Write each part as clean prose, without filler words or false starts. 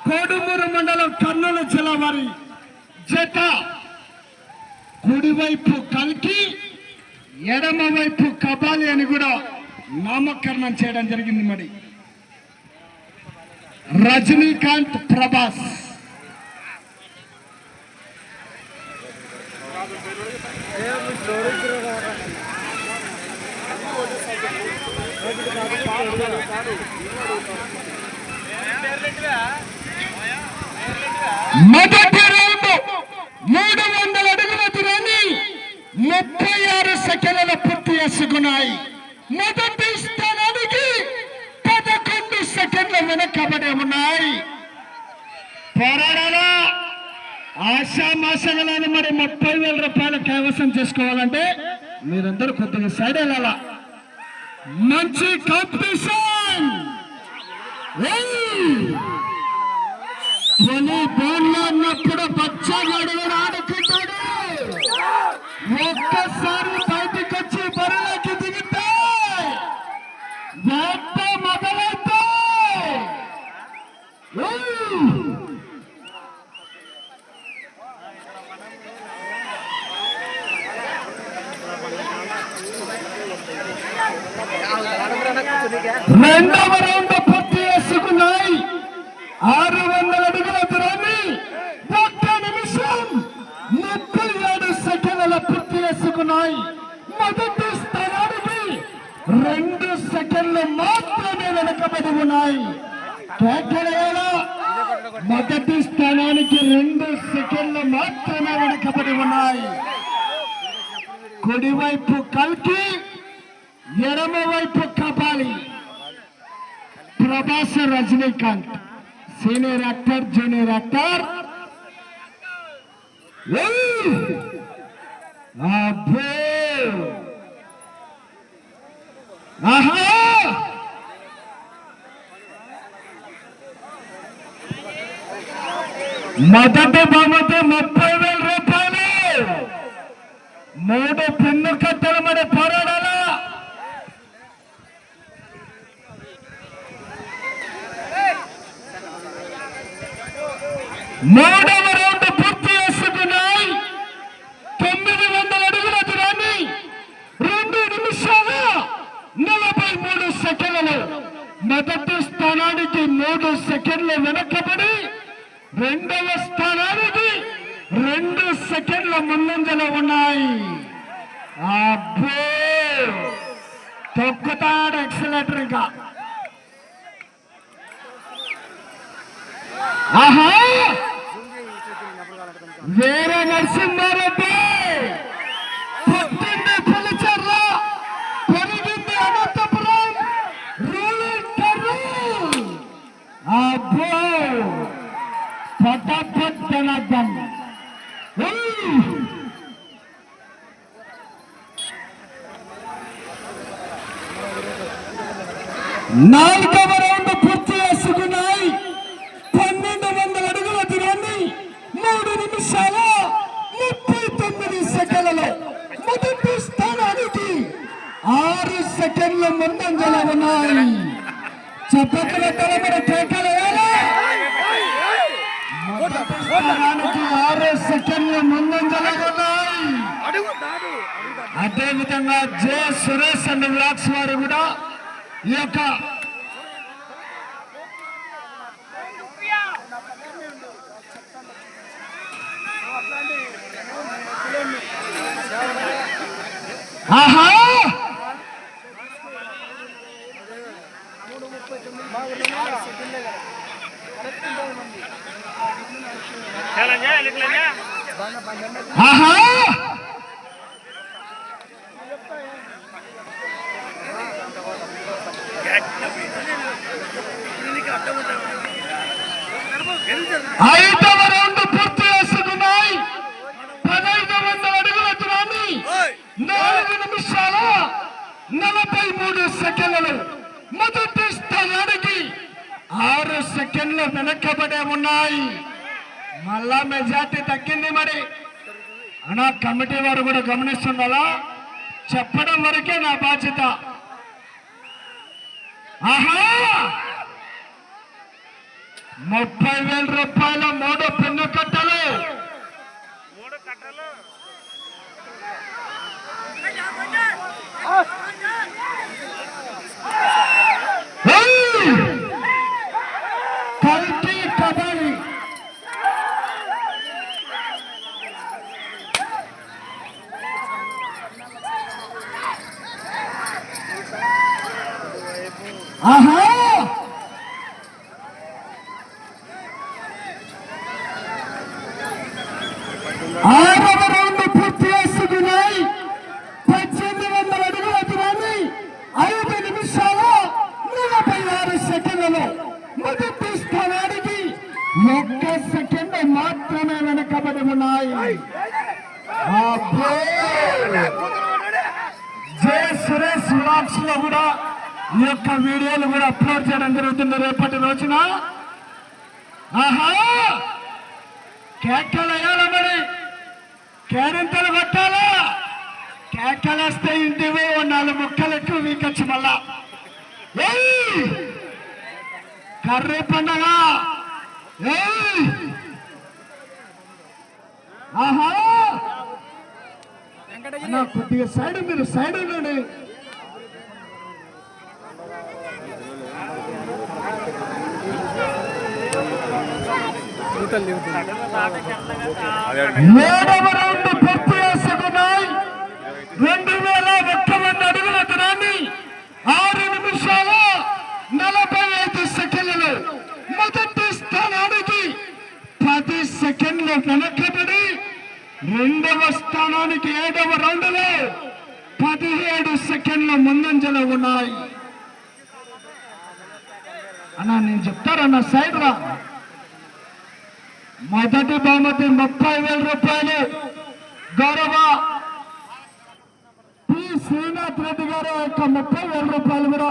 కోడుమూరు మండలం కర్నూలు జిల్లా వారి జత కుడివైపు కల్కి ఎడమ వైపు కబాలి అని కూడా నామకరణం చేయడం జరిగింది. మరి రజనీకాంత్ ప్రభాస్ మొదటి రౌండ్ 300 అడుగుల దూరాన్ని 36 సెకండ్ల పూర్తి చేసుకున్నాయి. మొదటి స్థానానికి 11 సెకండ్ల వెనకబడి ఉన్నాయి. పోరాడాలా ఆశామాషగలని మరి 30,000 రూపాయలు కైవసం చేసుకోవాలంటే మీరందరూ కొద్దిగా సైడ్ వెళ్ళాలా. మంచి కాంపిటీషన్. వాలీబాల్లో ఉన్నప్పుడు బచ్చగాడు ఆడుకుంటాడు. ఒక్కసారి బయటికి వచ్చి బరిలోకి దిగితే వేట మొదలైతే రెండవ రౌండ్ పూర్తి చేసుకున్నాయి. 600 అడుగుల దూరాన్ని 1 నిమిషం 37 సెకండ్ల పూర్తి చేసుకున్నాయి. మొదటి స్థానానికి 2 సెకండ్లు మాత్రమే వెనకబడి ఉన్నాయి. మొదటి స్థానానికి 2 సెకండ్లు మాత్రమే వెనకబడి ఉన్నాయి. కుడివైపు కల్కి ఎడమ వైపు Kabali. Prabhas Rajinikanth senior actor junior actor. మొదటి బహుమతి 30,000 రూపాయలు. 3 పిన్ను కట్టలు మరి పోరాడాలా. మూడవ రౌండ్ పూర్తి చేసుకున్నాయి. 900 అడుగుల దూరాన్ని 2 నిమిషాల 43 సెకండ్లు. మొదటి స్థానానికి 3 సెకండ్లు వెనకబడి రెండవ స్థానానికి 2 సెకండ్ల ముందంజలో ఉన్నాయి. అబ్బో తొక్కుతాడు ఎక్సలేటర్. ఇంకా ఆహా వీర నరసింహారెడ్డి పుట్టింది పులిచెర్ల, పెరిగింది అనంతపురం, రూలింగ్ కర్నూలు. అబ్బో పట్టపట్టనద్దం. నాలుగవ రౌండ్ పూర్తి చేసుకున్నాయి. 1200 అడుగుల దూరాన్ని 3 నిమిషాల 39 సెకండ్లలో మొదటి స్థానానికి 6 సెకండ్ల ముందంజలో ఉన్నాయి. చెప్పకల తలబడి కేకలు మొదటి స్థానానికి 6 సెకండ్ల ముందంజలో ఉన్నాయి. అదేవిధంగా జే సురేష్ అండ్ వ్లాగ్స్ వారు కూడా ఈ యొక్క ఆహా ఆహా ఐదవ రౌండ్ పూర్తి చేసుకున్నాయి. 1500 అడుగుల దూరాన్ని 4 నిమిషాల 43 సెకండ్లు. మొదటి స్థానానికి 6 సెకండ్లు వెనకబడే ఉన్నాయి. మళ్ళా మెజార్టీ తగ్గింది. మరి అనా కమిటీ వారు కూడా గమనిస్తుండాలా. చెప్పడం వరకే నా బాధ్యత. ఆహా 30,000 రూపాయల 3 పెన్ను కట్టలు. కల్తీ కబడ్డీ ఆహా 6వ రౌండ్ పూర్తి చేసుకున్నాయి. 1800 అడుగుల దూరాన్ని 5 నిమిషాల 46 సెకండ్లలో మొదటి స్థానానికి 1 సెకండ్ మాత్రమే వెనకబడి ఉన్నాయి. జే సురేష్ వ్లాగ్స్ లో కూడా ఈ యొక్క వీడియోలు కూడా అప్లోడ్ చేయడం జరుగుతుంది రేపటి రోజున. ఆహా కేకలు వేయాలా, మరి కేరింతలు కొట్టాలా? కేకలేస్తే ఇంటివే 4 ముక్కలు ఎక్కువ వీకొచ్చు మళ్ళా. కర్రీ పండగ. ఆహా కొద్దిగా సైడ్, మీరు సైడ్ ఉండండి. ఏడవ రౌండ్ పూర్తి చేసుకున్నాయి. 2001 అడుగుల దూరాన్ని 6 నిమిషాల 45 సెకండ్లలో మొదటి స్థానానికి 10 సెకండ్లు వెనకబడి 2వ స్థానానికి 7వ రౌండ్లో 17 సెకండ్ల ముందంజలో ఉన్నాయి. అన్నా నేను చెప్తారన్నా సైడ్ రా. మొదటి బహుమతి 30,000 రూపాయలు గౌరవ పి శ్రీనాథ్ రెడ్డి గారు యొక్క 30,000 రూపాయలు కూడా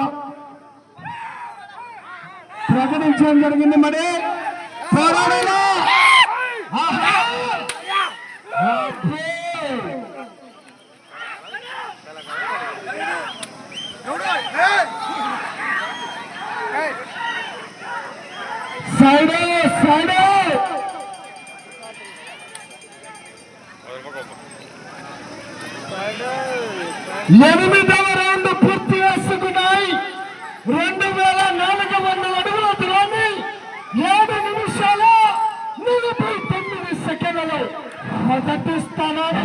ప్రకటించడం జరిగింది. మరి పోరాడాలా? సైడ్ సైడ్ 8వ రౌండ్ పూర్తి చేసుకున్నాయి. 2,400 అడుగుల దూరాన్ని 7 నిమిషాల 49 సెకండ్లలో మొదటి స్థానానికి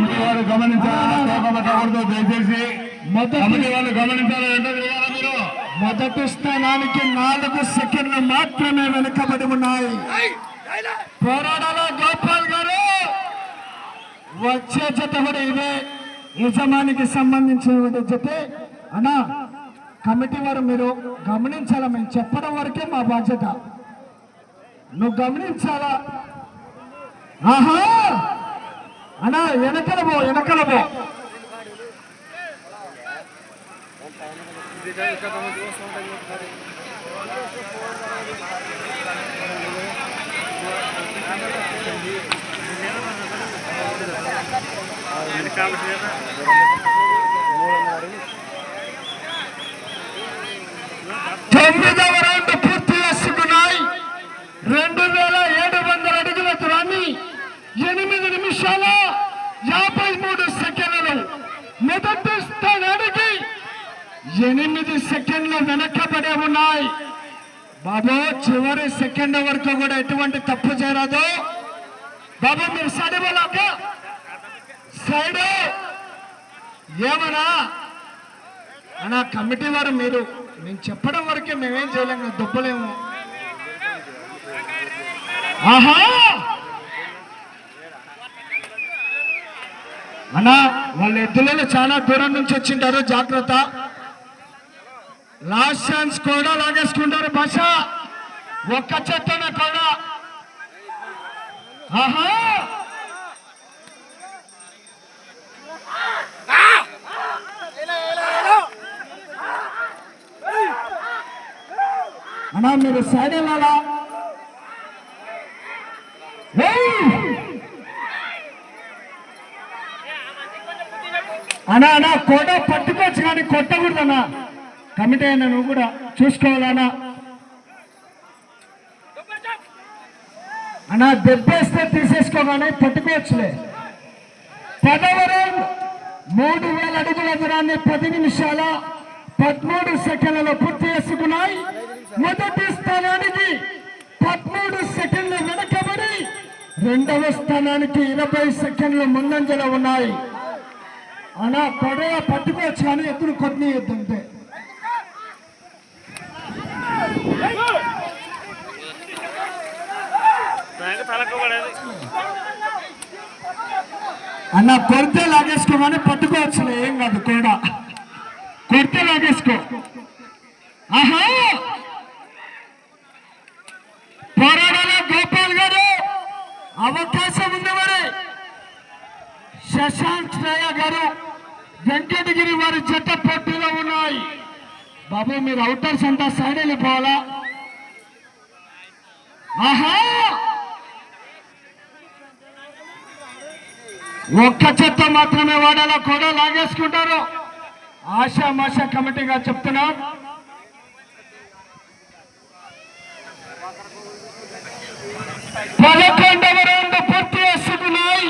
దయచేసి వాళ్ళు గమనించాలి. మొదటి స్థానానికి 4 సెకండ్లు మాత్రమే వెనుకబడి ఉన్నాయి. పోరాడాల గోపాల్ గారు. వచ్చే జత కూడా ఇదే యజమానికి సంబంధించినటువంటి జత. అన్నా కమిటీ వారు మీరు గమనించాలా, మేము చెప్పడం వరకే మా బాధ్యత, నువ్వు గమనించాలా. ఆహా అన్నా వెనకలబో వెనకలబో. తొమ్మిదవ రౌండ్ పూర్తి చేసుకున్నాయి. 2,700 అడుగుల దూరాన్ని 8 నిమిషాల 53 సెకండ్లు మొదటి స్థానానికి 8 సెకండ్లు వెనకబడే ఉన్నాయి. బాబు చివరి సెకండ్ వరకు కూడా ఎటువంటి తప్పు చేయరాదు బాబు. మీరు సైడ్ వాళ్ళక సైడ్ ఏమన్నా అన్నా కమిటీ వారు మీరు నేను చెప్పడం వరకే మేమేం చేయలేము, దుబ్బలేము. ఆహా అన్నా వాళ్ళ ఎద్దులలో చాలా దూరం నుంచి వచ్చింటారు, జాగ్రత్త. లాస్ట్ ఛాన్స్ కూడా లాగేసుకుంటారు భాష, ఒక్క చెత్తన కూడా. ఆహా అన్నా మీరు సైడ్ వెళ్ళాలా? అన్నా అన్నా కోట పట్టుకోవచ్చు కానీ కొట్టకూడదన్నా. కమిటీ అయినా నువ్వు కూడా చూసుకోవాలన్నా. అన్నా దెబ్బేస్తే తీసేసుకోగానే పట్టుకోవచ్చులే. 10వ రౌండ్ 3000 అడుగుల దూరాన్ని 10 నిమిషాల 13 సెకండ్లలో పూర్తి చేసుకున్నాయి. మొదటి స్థానానికి 13 సెకండ్లు వెనకబడి రెండవ స్థానానికి 20 సెకండ్లు ముందంజలో ఉన్నాయి. అలా పడవ పట్టుకోవచ్చు కానీ ఎదురు కొన్ని ఎద్దంతే. అన్న కొడితే లాగేసుకోమని పట్టుకోవచ్చులే, ఏం కాదు. కూడా కొడితే లాగేసుకో. ఆహా పోరాడాల గోపాల్ గారు అవకాశం ఉంది. మరి శశాంక్ శ్రేయ గారు వెంకటగిరి వారి జట్ట పోటీలో ఉన్నాయి. బాబు మీరు అవుటర్స్ అంతా సైడ్ వెళ్ళిపోవాలా. ఆహా ఒక్క చెత్త మాత్రమే వాడాలా, కూడా లాగేసుకుంటారు. ఆశామాషా కమిటీగా చెప్తున్నా. పదకొండవ రౌండ్ పూర్తి చేసుకున్నాయి.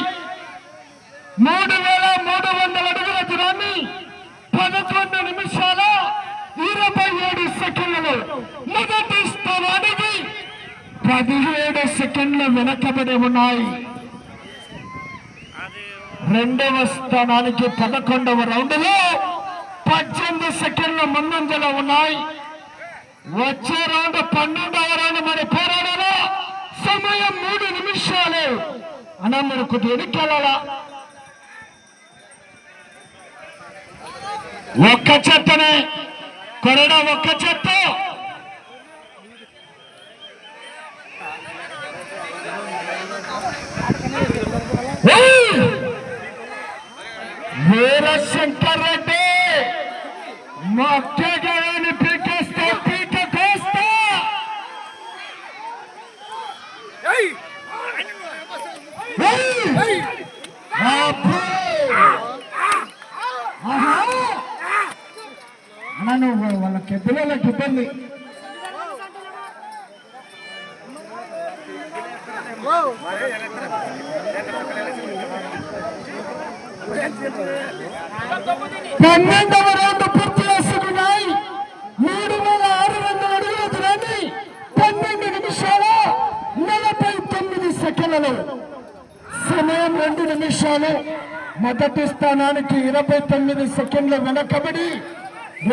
3300 అడుగుల దూరాన్ని 11 నిమిషాల 27 సెకండ్లు. మొదటి స్థానానికి 17 సెకండ్లు వెనకబడి ఉన్నాయి. రెండవ స్థానానికి 11వ రౌండ్లో 18 సెకండ్ల ముందంజలో ఉన్నాయి. వచ్చే రౌండ్ 12వ రౌండ్ మరి పోరాడాలా. సమయం 3 నిమిషాలు. అన్నా మీరు కొద్దిగా ఎన్నికెళ్ళాలా. ఒక్క చెత్తనే కొరడా, ఒక్క చెత్త. వీరశంకర్ రెడ్డి మొక్కగాని పీకేస్తా, పీక కోస్తా. అన్నా నువ్వు వాళ్ళకి ఎద్దులకి ఇబ్బంది. పన్నెండవ రౌండ్ పూర్తి చేసుకున్నాయి. 3600 అడుగుల దూరాన్ని 12 నిమిషాల 49 సెకండ్లు. సమయం 2 నిమిషాలు. మొదటి స్థానానికి 29 సెకండ్లు వెనకబడి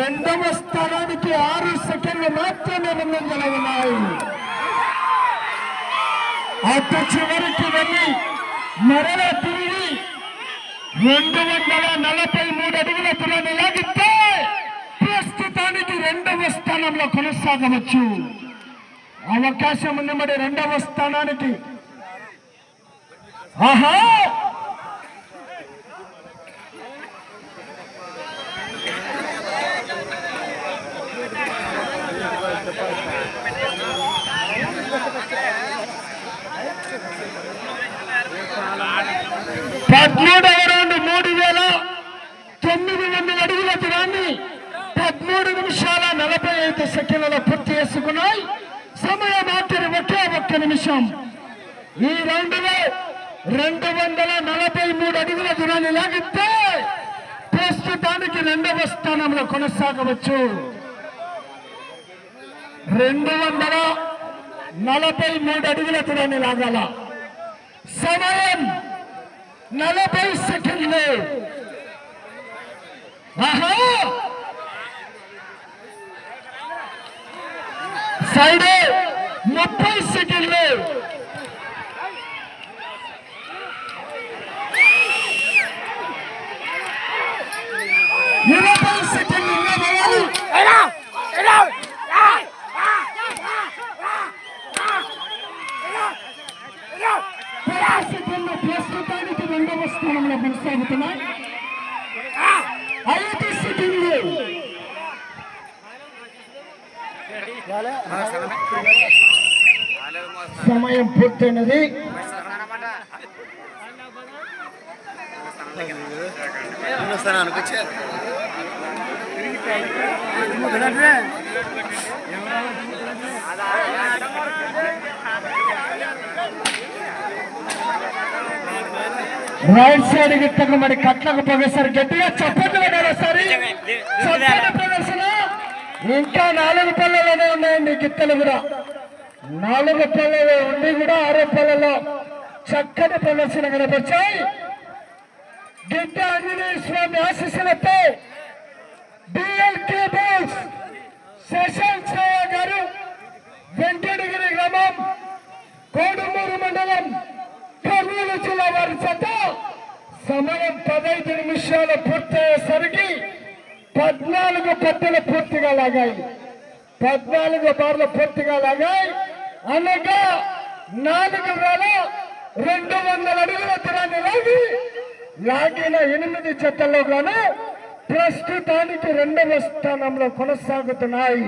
రెండవ స్థానానికి 6 సెకండ్లు మాత్రమే ముందంజలో ఉన్నాయి. అటు చివరికి వెళ్ళి మరల తిరిగి 243 అడుగుల దూరాన్ని లాగితే ప్రస్తుతానికి రెండవ స్థానంలో కొనసాగవచ్చు. అవకాశం ఉంది మరి రెండవ స్థానానికి. ఆహా పద్మూడవ రౌండ్ 3900 అడుగుల దూరాన్ని 13 నిమిషాల 45 సెకండ్లలో పూర్తి చేసుకున్నాయి. సమయం ఆఖరి ఒక్క నిమిషం. ఈ రౌండ్ లో 243 అడుగుల దూరాన్ని లాగితే ప్రస్తుతానికి రెండవ స్థానంలో కొనసాగవచ్చు. 243 అడుగుల దూరాన్ని లాగాల. సమయం 40 సెకండ్లు. ఆహా సైడ్ 30 సెకండ్లు. ప్రస్తుతానికి రెండవ స్థానంలో కొనసాగుతున్నాయి. 5 సెకండ్లు. సమయం పూర్తయినది. రైట్ సైడ్ గిట్టక మరి కట్లకు పోగేసారి గట్టిగా చప్పట్లు ఒకసారి చప్పటి ప్రదర్శన. ఇంకా 4 పళ్ళలోనే ఉన్నాయండి గిత్తలు కూడా. 4 పళ్ళలో ఉండి కూడా 6 పళ్ళలో చక్కటి ప్రదర్శన కనపరిచాయి. గిడ్డ ఆంజనేయ స్వామి ఆశీస్సులతో డిఎల్కే బోస్ శశాంక్ శ్రేయ గారు, వెంకటగిరి గ్రామం, కోడుమూరు మండలం, కర్నూలు జిల్లా వారి చేత సమయం 15 నిమిషాలు పూర్తయ్యేసరికి 14 పట్టలు పూర్తిగా లాగాయి. 14 బార్లు పూర్తిగా లాగాయి. అనగా 4,200 అడుగుల దూరాన్ని లాగిన 8 జతల్లో గాను ప్రస్తుతానికి 2వ స్థానంలో కొనసాగుతున్నాయి.